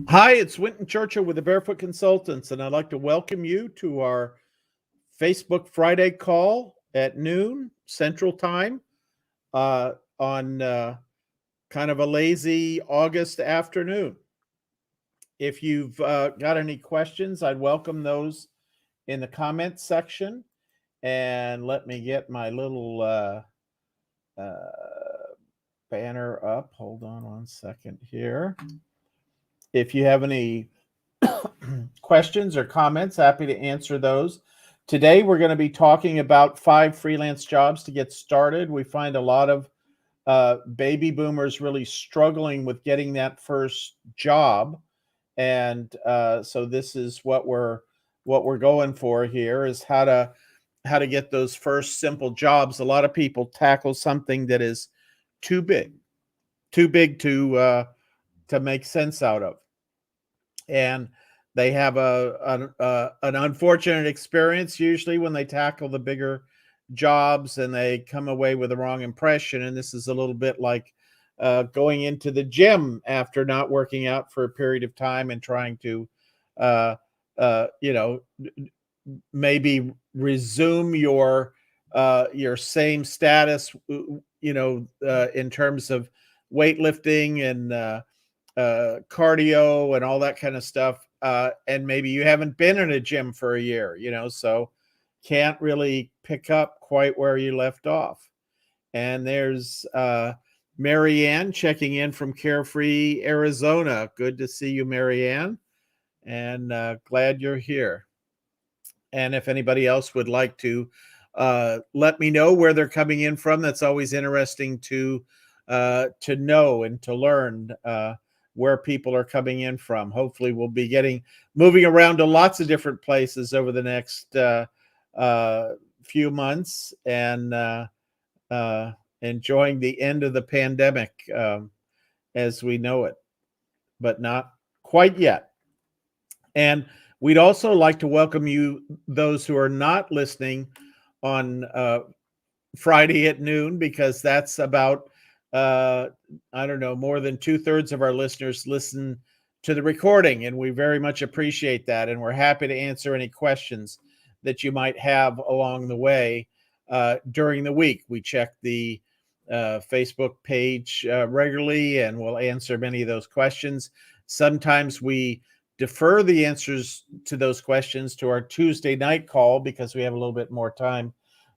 Hi, it's Winton Churchill with the Barefoot Consultants, and I'd like to welcome you to our Facebook Friday call at noon Central Time on kind of a lazy August afternoon. If you've got any questions, I'd welcome those in the comments section. And let me get my little banner up. Hold on 1 second here. If you have any questions or comments, happy to answer those. Today, we're going to be talking about 5 freelance jobs to get started. We find a lot of baby boomers really struggling with getting that first job, and so this is what we're going for here is how to get those first simple jobs. A lot of people tackle something that is too big to make sense out of, and they have an unfortunate experience usually when they tackle the bigger jobs, and they come away with the wrong impression. And this is a little bit like going into the gym after not working out for a period of time and trying to uh, you know, maybe resume your same status, in terms of weightlifting and cardio and all that kind of stuff. And maybe you haven't been in a gym for a year, so can't really pick up quite where you left off. And there's Marianne checking in from Carefree, Arizona. Good to see you, Marianne, and glad you're here. And if anybody else would like to let me know where they're coming in from, that's always interesting to know and to learn where people are coming in from. Hopefully, we'll be moving around to lots of different places over the next few months, and enjoying the end of the pandemic as we know it, but not quite yet. And we'd also like to welcome you, those who are not listening on Friday at noon, because that's about, I don't know, more than 2/3 of our listeners listen to the recording, and we very much appreciate that. And we're happy to answer any questions that you might have along the way during the week. We check the Facebook page regularly, and we'll answer many of those questions. Sometimes we defer the answers to those questions to our Tuesday night call because we have a little bit more time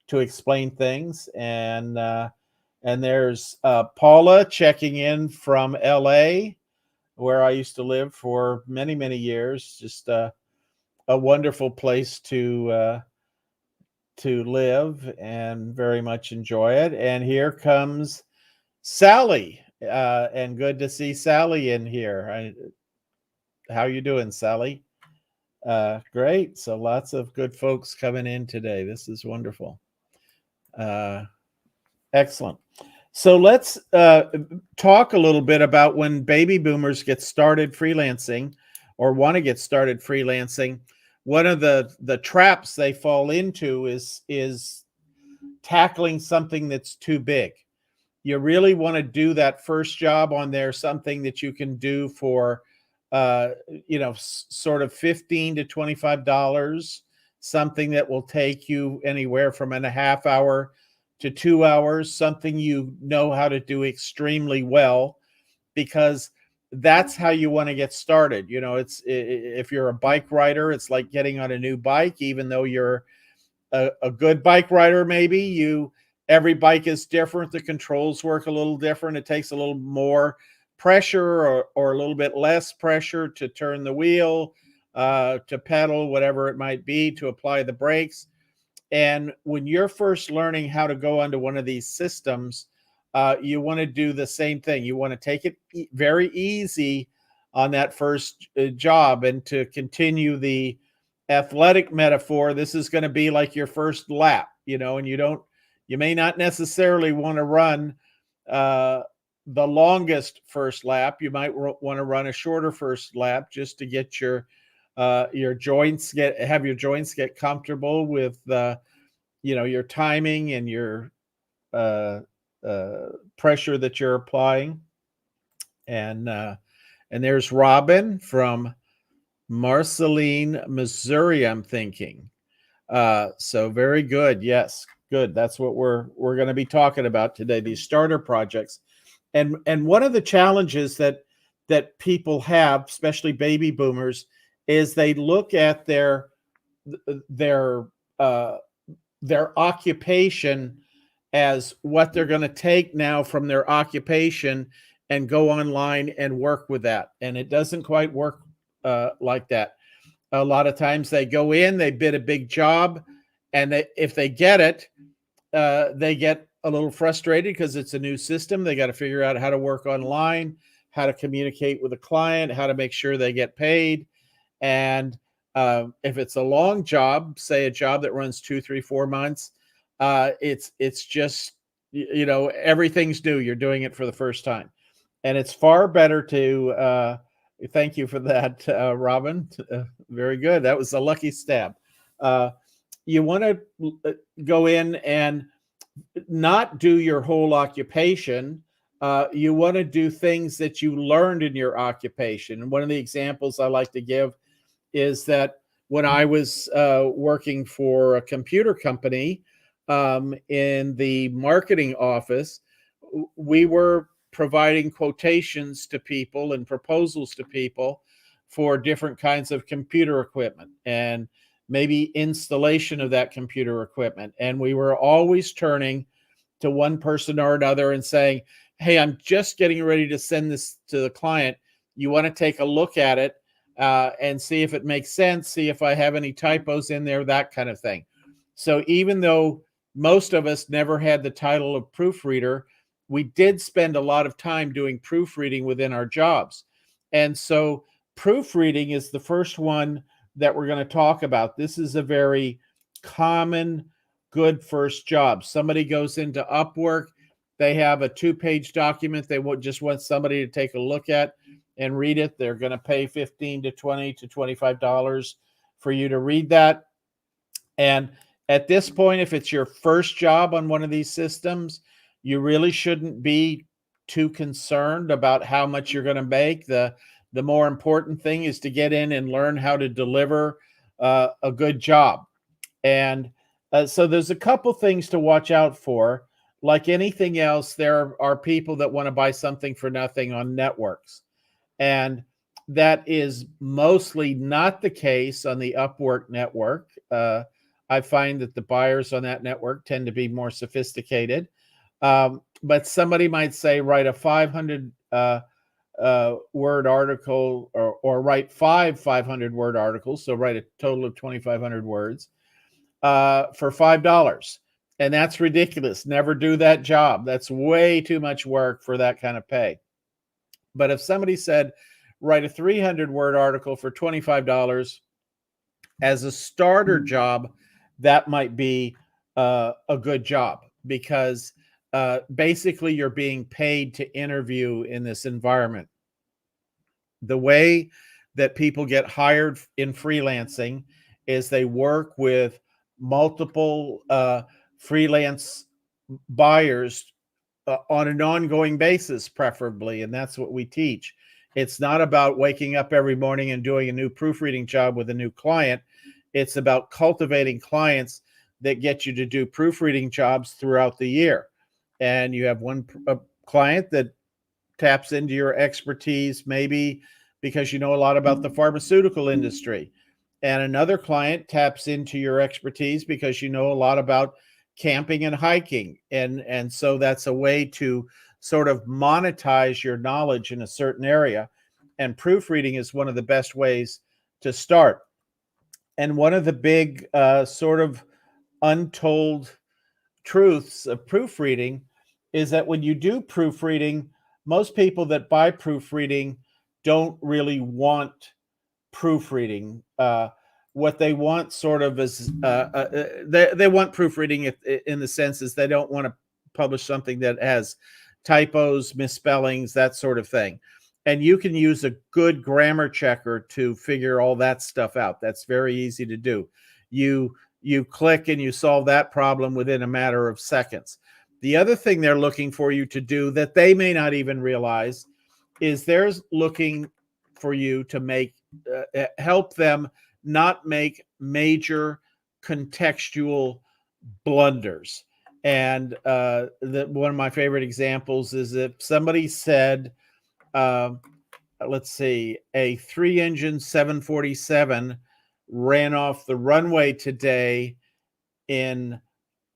to explain things. And there's Paula checking in from LA, where I used to live for many, many years. Just a wonderful place to live, and very much enjoy it. And here comes Sally, and good to see Sally in here. How you doing, Sally? Great. So lots of good folks coming in today. This is wonderful. Excellent. So let's talk a little bit about when baby boomers get started freelancing or want to get started freelancing. One of the traps they fall into is tackling something that's too big. You really want to do that first job on there, something that you can do for sort of $15 to $25, something that will take you anywhere from a half hour to 2 hours, something you know how to do extremely well, because that's how you want to get started. It's, if you're a bike rider, it's like getting on a new bike. Even though you're a good bike rider, maybe every bike is different. The controls work a little different. It takes a little more pressure or a little bit less pressure to turn the wheel, to pedal, whatever it might be, to apply the brakes. And when you're first learning how to go onto one of these systems, you want to do the same thing. You want to take it very easy on that first job. And to continue the athletic metaphor, this is going to be like your first lap, and you may not necessarily want to run the longest first lap. You might want to run a shorter first lap just to get your joints get comfortable with your timing and your pressure that you're applying, and And there's Robin from Marceline, Missouri, I'm thinking. So very good. Yes, good. That's what we're going to be talking about today, these starter projects. And one of the challenges that people have, especially baby boomers, is they look at their their occupation as what they're going to take now from their occupation and go online and work with that. And it doesn't quite work like that. A lot of times they go in, they bid a big job, and if they get it, they get a little frustrated because it's a new system. They got to figure out how to work online, how to communicate with a client, how to make sure they get paid. And if it's a long job, say a job that runs 2, 3, 4 months, it's just, everything's new. You're doing it for the first time. And it's far better to, thank you for that, Robin. Very good. That was a lucky stab. You want to go in and not do your whole occupation. You want to do things that you learned in your occupation. And one of the examples I like to give is that when I was working for a computer company in the marketing office, we were providing quotations to people and proposals to people for different kinds of computer equipment and maybe installation of that computer equipment. And we were always turning to one person or another and saying, hey, I'm just getting ready to send this to the client. You want to take a look at it and see if it makes sense, see if I have any typos in there, that kind of thing. So even though most of us never had the title of proofreader, we did spend a lot of time doing proofreading within our jobs. And so proofreading is the first one that we're going to talk about. This is a very common, good first job. Somebody goes into Upwork, they have a 2-page document they just want somebody to take a look at and read it. They're going to pay $15 to $20 to $25 for you to read that. And at this point, if it's your first job on one of these systems, you really shouldn't be too concerned about how much you're going to make. The more important thing is to get in and learn how to deliver a good job. And so there's a couple things to watch out for. Like anything else, there are people that want to buy something for nothing on networks. And that is mostly not the case on the Upwork network. I find that the buyers on that network tend to be more sophisticated. But somebody might say, write a 500 word article or write 500 word articles. So write a total of 2,500 words for $5. And that's ridiculous. Never do that job. That's way too much work for that kind of pay. But if somebody said, write a 300 word article for $25 as a starter job, that might be a good job because basically you're being paid to interview in this environment. The way that people get hired in freelancing is they work with multiple freelance buyers on an ongoing basis, preferably. And that's what we teach. It's not about waking up every morning and doing a new proofreading job with a new client. It's about cultivating clients that get you to do proofreading jobs throughout the year. And you have one client that taps into your expertise, maybe because you know a lot about the pharmaceutical industry. And another client taps into your expertise because you know a lot about camping and hiking. And so that's a way to sort of monetize your knowledge in a certain area. And proofreading is one of the best ways to start. And one of the big sort of untold truths of proofreading is that when you do proofreading, most people that buy proofreading don't really want proofreading. What they want sort of is they want proofreading in the sense is they don't want to publish something that has typos, misspellings, that sort of thing. And you can use a good grammar checker to figure all that stuff out. That's very easy to do. You click and you solve that problem within a matter of seconds. The other thing they're looking for you to do that they may not even realize is they're looking for you to make help them not make major contextual blunders. And one of my favorite examples is if somebody said, let's see, a 3-engine 747 ran off the runway today in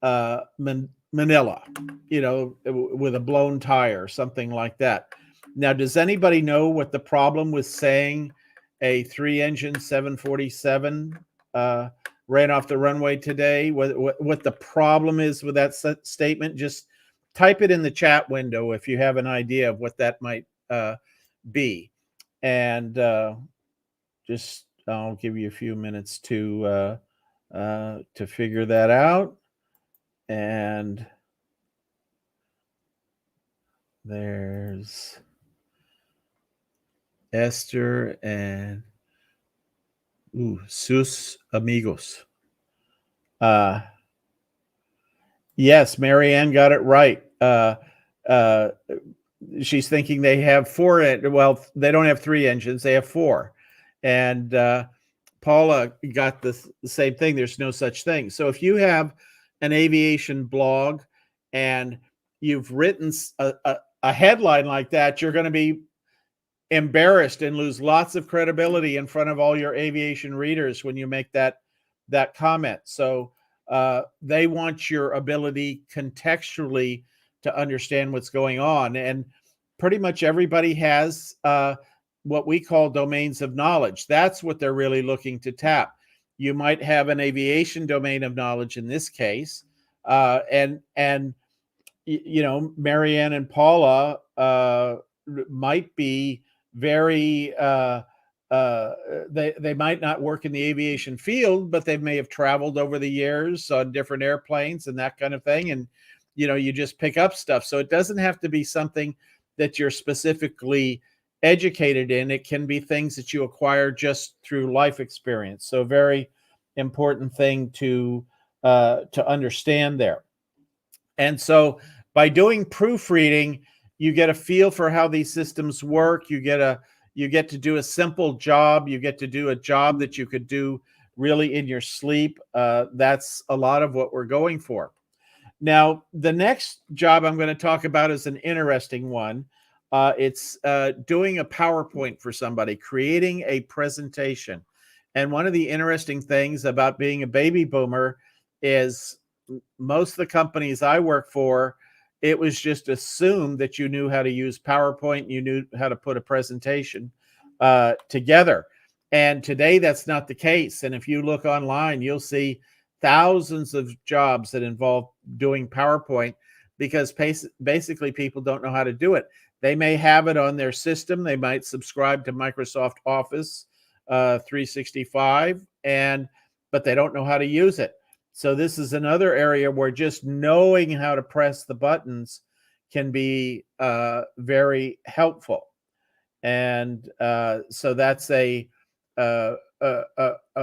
Manila, with a blown tire, something like that. Now, does anybody know what the problem with saying a 3-engine 747 ran off the runway today? What the problem is with that statement? Just type it in the chat window if you have an idea of what that might be. And just I'll give you a few minutes to figure that out. And there's Esther and sus amigos. Yes, Marianne got it right. She's thinking they have 4. Well, they don't have 3 engines; they have 4. And Paula got the same thing. There's no such thing. So if you have an aviation blog and you've written a headline like that, you're going to be embarrassed and lose lots of credibility in front of all your aviation readers when you make that comment. So they want your ability contextually to understand what's going on. And pretty much everybody has what we call domains of knowledge. That's what they're really looking to tap. You might have an aviation domain of knowledge in this case. And Marianne and Paula might be very, they might not work in the aviation field, but they may have traveled over the years on different airplanes and that kind of thing. And, you just pick up stuff. So it doesn't have to be something that you're specifically educated in. It can be things that you acquire just through life experience. So very important thing to understand there. And so by doing proofreading, you get a feel for how these systems work. You get to do a simple job. You get to do a job that you could do really in your sleep. That's a lot of what we're going for. Now, the next job I'm going to talk about is an interesting one. It's doing a PowerPoint for somebody, creating a presentation. And one of the interesting things about being a baby boomer is most of the companies I work for, it was just assumed that you knew how to use PowerPoint, you knew how to put a presentation together. And today that's not the case. And if you look online, you'll see thousands of jobs that involve doing PowerPoint because basically people don't know how to do it. They may have it on their system. They might subscribe to Microsoft Office 365, but they don't know how to use it. So this is another area where just knowing how to press the buttons can be very helpful. And so that's a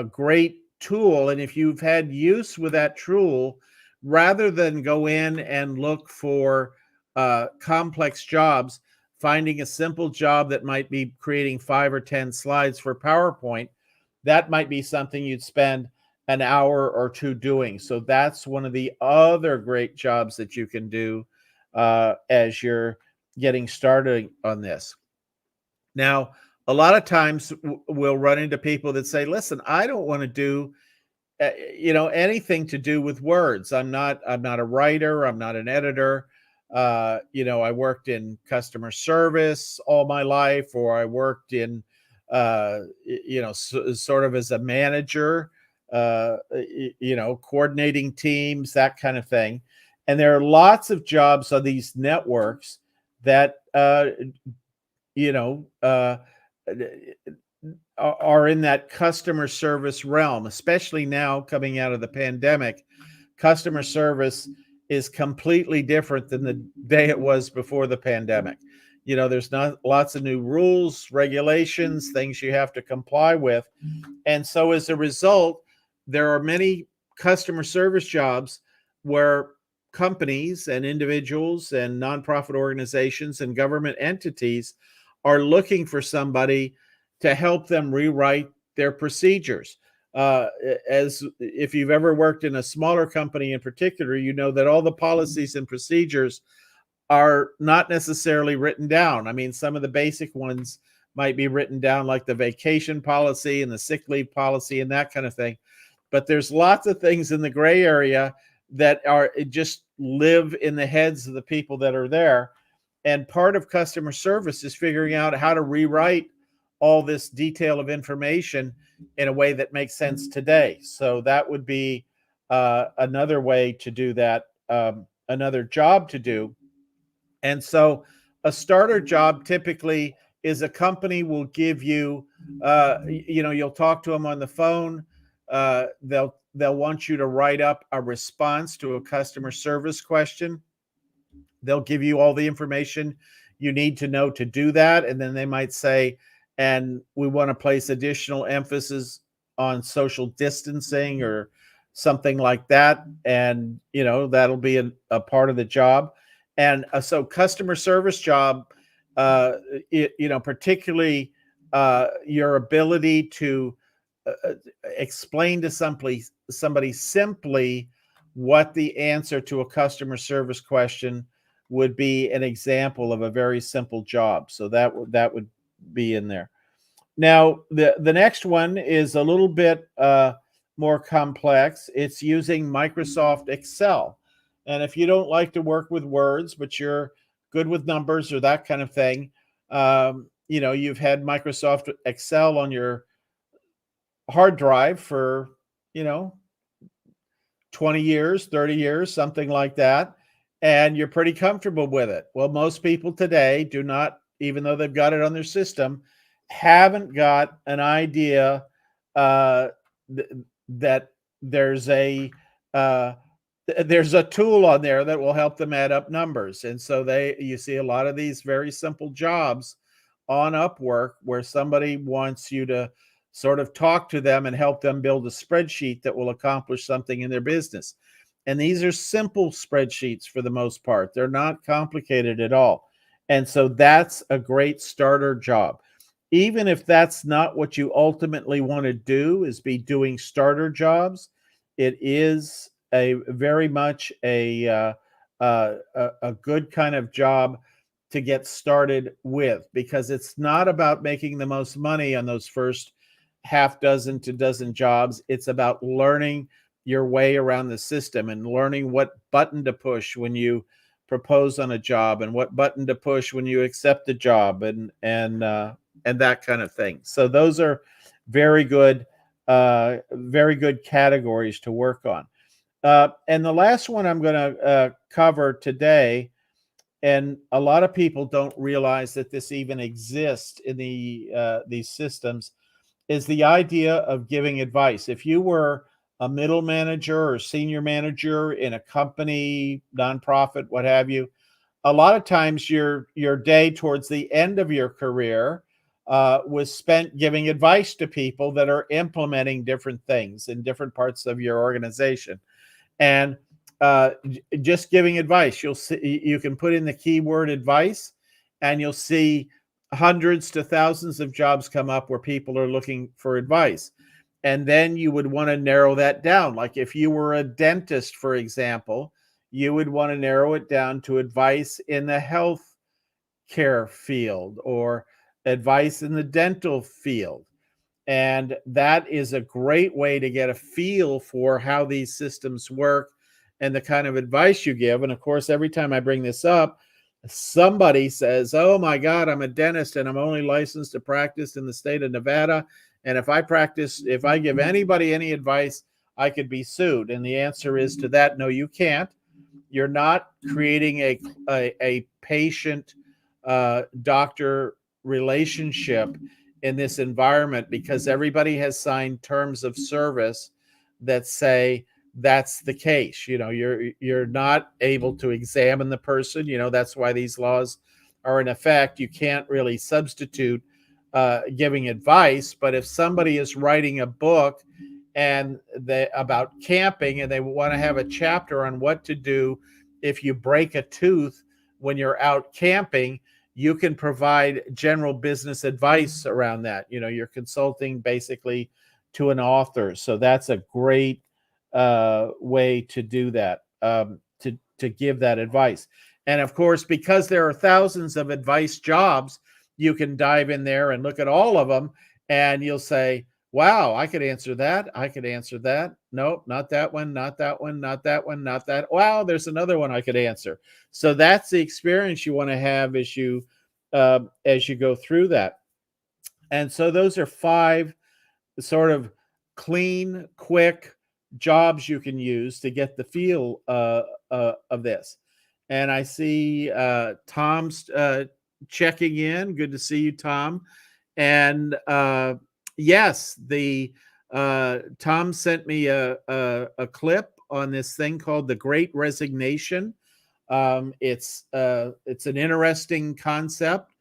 great tool. And if you've had use with that tool, rather than go in and look for complex jobs, finding a simple job that might be creating 5 or 10 slides for PowerPoint, that might be something you'd spend an hour or 2 doing. So that's one of the other great jobs that you can do as you're getting started on this. Now, a lot of times we'll run into people that say, listen, I don't want to do anything to do with words. I'm not a writer. I'm not an editor. I worked in customer service all my life, or I worked in, sort of as a manager, coordinating teams, that kind of thing. And there are lots of jobs on these networks that, are in that customer service realm, especially now coming out of the pandemic. Customer service is completely different than the day it was before the pandemic. There's not lots of new rules, regulations, things you have to comply with. And so as a result, there are many customer service jobs where companies and individuals and nonprofit organizations and government entities are looking for somebody to help them rewrite their procedures. As if you've ever worked in a smaller company in particular, you know that all the policies and procedures are not necessarily written down. I mean, some of the basic ones might be written down, like the vacation policy and the sick leave policy and that kind of thing. But there's lots of things in the gray area that are just live in the heads of the people that are there. And part of customer service is figuring out how to rewrite all this detail of information in a way that makes sense today. So that would be another way to do that, another job to do. And so a starter job typically is a company will give you, you'll talk to them on the phone. They'll want you to write up a response to a customer service question. They'll give you all the information you need to know to do that. And then they might say, and we want to place additional emphasis on social distancing or something like that. And, that'll be a part of the job. And so customer service job, particularly your ability to explain to somebody simply what the answer to a customer service question would be, an example of a very simple job. So that would be in there. Now, the next one is a little bit more complex. It's using Microsoft Excel. And if you don't like to work with words, but you're good with numbers or that kind of thing, you've had Microsoft Excel on your hard drive for, 20 years, 30 years, something like that, and you're pretty comfortable with it. Well, most people today do not, even though they've got it on their system, haven't got an idea that there's a tool on there that will help them add up numbers. And so you see a lot of these very simple jobs on Upwork where somebody wants you to sort of talk to them and help them build a spreadsheet that will accomplish something in their business. And these are simple spreadsheets for the most part. They're not complicated at all. And so that's a great starter job. Even if that's not what you ultimately want to do, is be doing starter jobs, it is a very much a good kind of job to get started with, because it's not about making the most money on those first half dozen to dozen jobs. It's about learning your way around the system and learning what button to push when you propose on a job and what button to push when you accept the job and that kind of thing. So those are very good categories to work on. And the last one I'm going to cover today, and a lot of people don't realize that this even exists in these systems, is the idea of giving advice. If you were a middle manager or senior manager in a company, nonprofit, what have you, a lot of times your day towards the end of your career was spent giving advice to people that are implementing different things in different parts of your organization. And just giving advice, you can put in the keyword advice, and you'll see hundreds to thousands of jobs come up where people are looking for advice. And then you would want to narrow that down. Like if you were a dentist, for example, you would want to narrow it down to advice in the health care field or advice in the dental field. And that is a great way to get a feel for how these systems work and the kind of advice you give. And of course, every time I bring this up, somebody says, oh my God, I'm a dentist and I'm only licensed to practice in the state of Nevada. And if I give anybody any advice, I could be sued. And the answer is to that, no, you can't. You're not creating a patient doctor relationship in this environment, because everybody has signed terms of service that say that's the case. You're not able to examine the person. That's why these laws are in effect. You can't really substitute giving advice. But if somebody is writing a book about camping, and they want to have a chapter on what to do if you break a tooth when you're out camping, you can provide general business advice around that. You're consulting basically to an author. So that's a great way to do that, to give that advice. And of course, because there are thousands of advice jobs, you can dive in there and look at all of them, and you'll say, wow, I could answer that. I could answer that. Nope, not that one, not that one, not that one, not that. Wow, there's another one I could answer. So that's the experience you want to have as you go through that. And so those are 5 sort of clean, quick jobs you can use to get the feel of this. And I see Tom's checking in. Good to see you, Tom. And yes, the Tom sent me a clip on this thing called the Great Resignation. It's an interesting concept.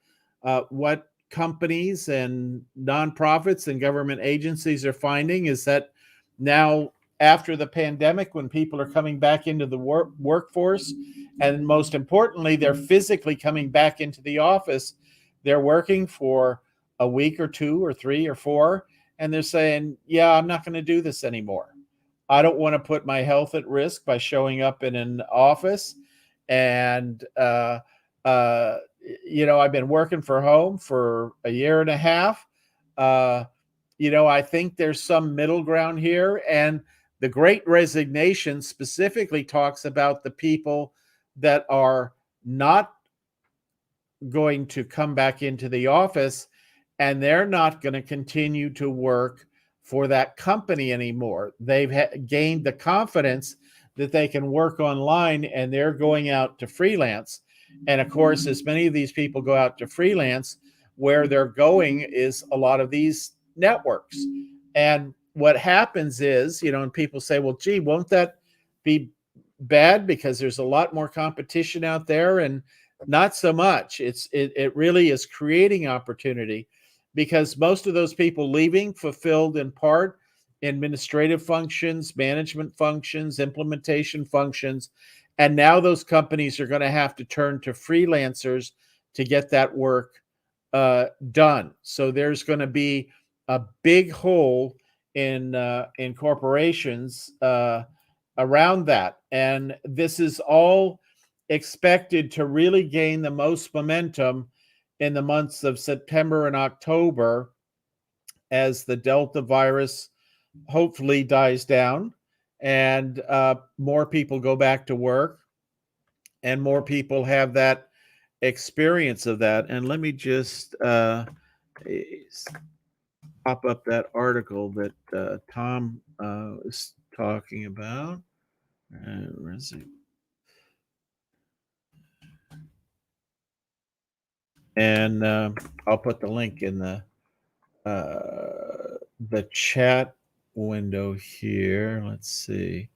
What companies and nonprofits and government agencies are finding is that now, after the pandemic, when people are coming back into the workforce, and most importantly, they're physically coming back into the office, they're working for a week or 2 or 3 or 4, and they're saying, yeah, I'm not going to do this anymore. I don't want to put my health at risk by showing up in an office. And I've been working from home for a year and a half. I think there's some middle ground here. And the Great Resignation specifically talks about the people that are not going to come back into the office, and they're not going to continue to work for that company anymore. They've gained the confidence that they can work online, and they're going out to freelance. And of course, as many of these people go out to freelance, where they're going is a lot of these networks. And what happens is, and people say, well, gee, won't that be bad because there's a lot more competition out there? And not so much. It really is creating opportunity, because most of those people leaving fulfilled in part administrative functions, management functions, implementation functions. And now those companies are going to have to turn to freelancers to get that work done. So there's going to be a big hole in corporations around that. And this is all expected to really gain the most momentum in the months of September and October, as the Delta virus hopefully dies down, and more people go back to work, and more people have that experience of that. And let me just pop up that article that Tom is talking about. Where is it? And I'll put the link in the chat window here. Let's see.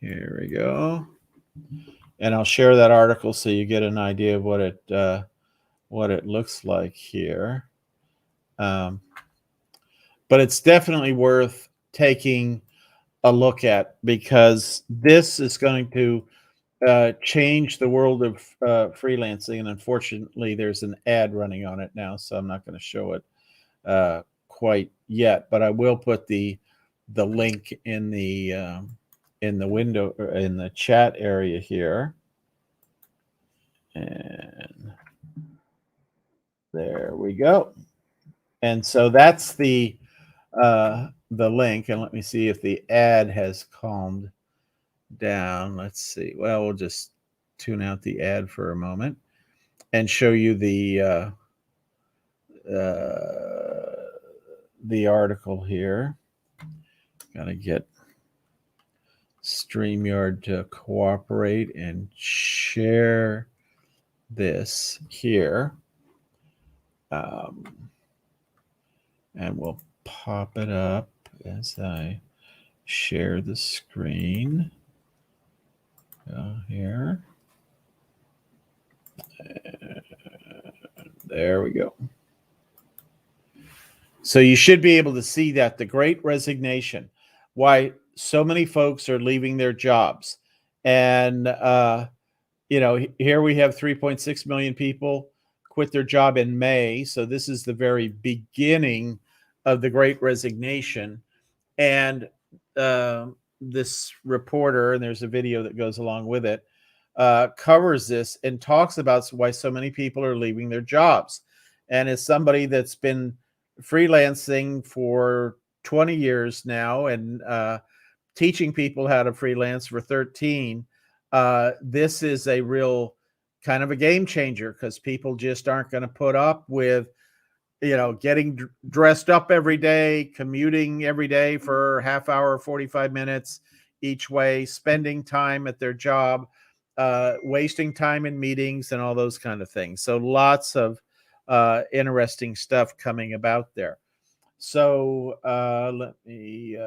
Here we go. And I'll share that article so you get an idea of what it looks like here. But it's definitely worth taking a look at, because this is going to change the world of freelancing. And unfortunately, there's an ad running on it now, so I'm not going to show it quite yet. But I will put the link in the window, or in the chat area here. And there we go. And so that's the link. And let me see if the ad has calmed down. Let's see. Well, we'll just tune out the ad for a moment and show you the article here. Gotta get StreamYard to cooperate and share this here. And we'll pop it up as I share the screen. Here. There we go. So you should be able to see that the Great Resignation, why so many folks are leaving their jobs. And, here we have 3.6 million people quit their job in May. So this is the very beginning of the Great Resignation. And this reporter, and there's a video that goes along with it, covers this and talks about why so many people are leaving their jobs. And as somebody that's been freelancing for 20 years now and teaching people how to freelance for 13, this is a real kind of a game changer, because people just aren't going to put up with, getting dressed up every day, commuting every day for half hour, 45 minutes each way, spending time at their job, wasting time in meetings and all those kind of things. So lots of interesting stuff coming about there. So let me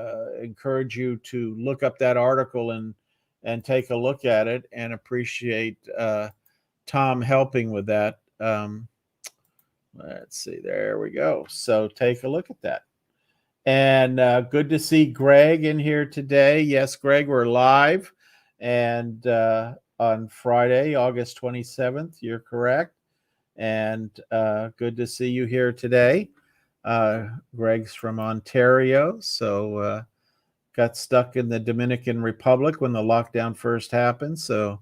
encourage you to look up that article and take a look at it, and appreciate Tom helping with that. Let's see, there we go. So take a look at that. And good to see Greg in here today. Yes, Greg, we're live, and on Friday, August 27th, you're correct. And good to see you here today. Greg's from Ontario, so got stuck in the Dominican Republic when the lockdown first happened. So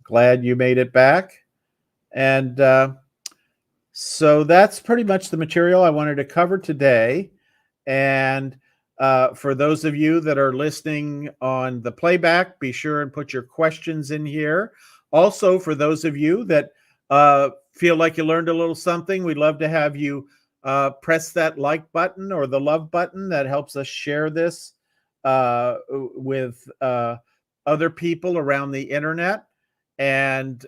glad you made it back. And so that's pretty much the material I wanted to cover today. And for those of you that are listening on the playback, be sure and put your questions in here. Also, for those of you that feel like you learned a little something, we'd love to have you press that like button or the love button. That helps us share this with other people around the internet, and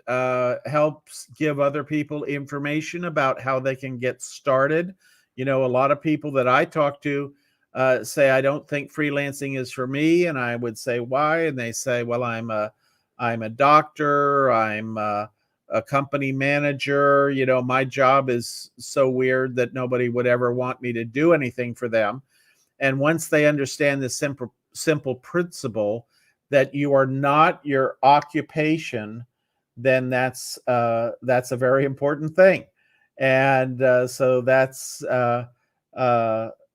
helps give other people information about how they can get started. A lot of people that I talk to say, I don't think freelancing is for me. And I would say, why? And they say, well, I'm a doctor, I'm a company manager. My job is so weird that nobody would ever want me to do anything for them. And once they understand this simple principle that you are not your occupation, then that's a very important thing. And so that's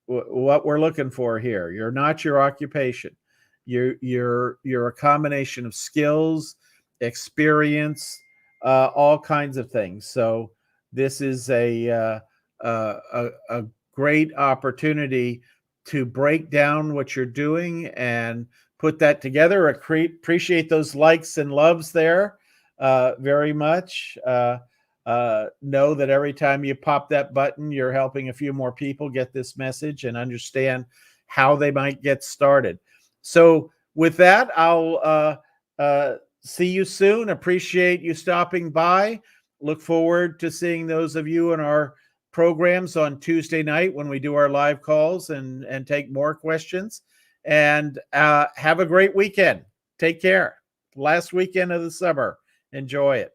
what we're looking for here. You're not your occupation. You're a combination of skills, experience, all kinds of things. So this is a great opportunity to break down what you're doing and put that together. Appreciate those likes and loves there very much. Know that every time you pop that button, you're helping a few more people get this message and understand how they might get started. So with that, I'll see you soon. Appreciate you stopping by. Look forward to seeing those of you in our programs on Tuesday night when we do our live calls and take more questions. And have a great weekend. Take care. Last weekend of the summer. Enjoy it.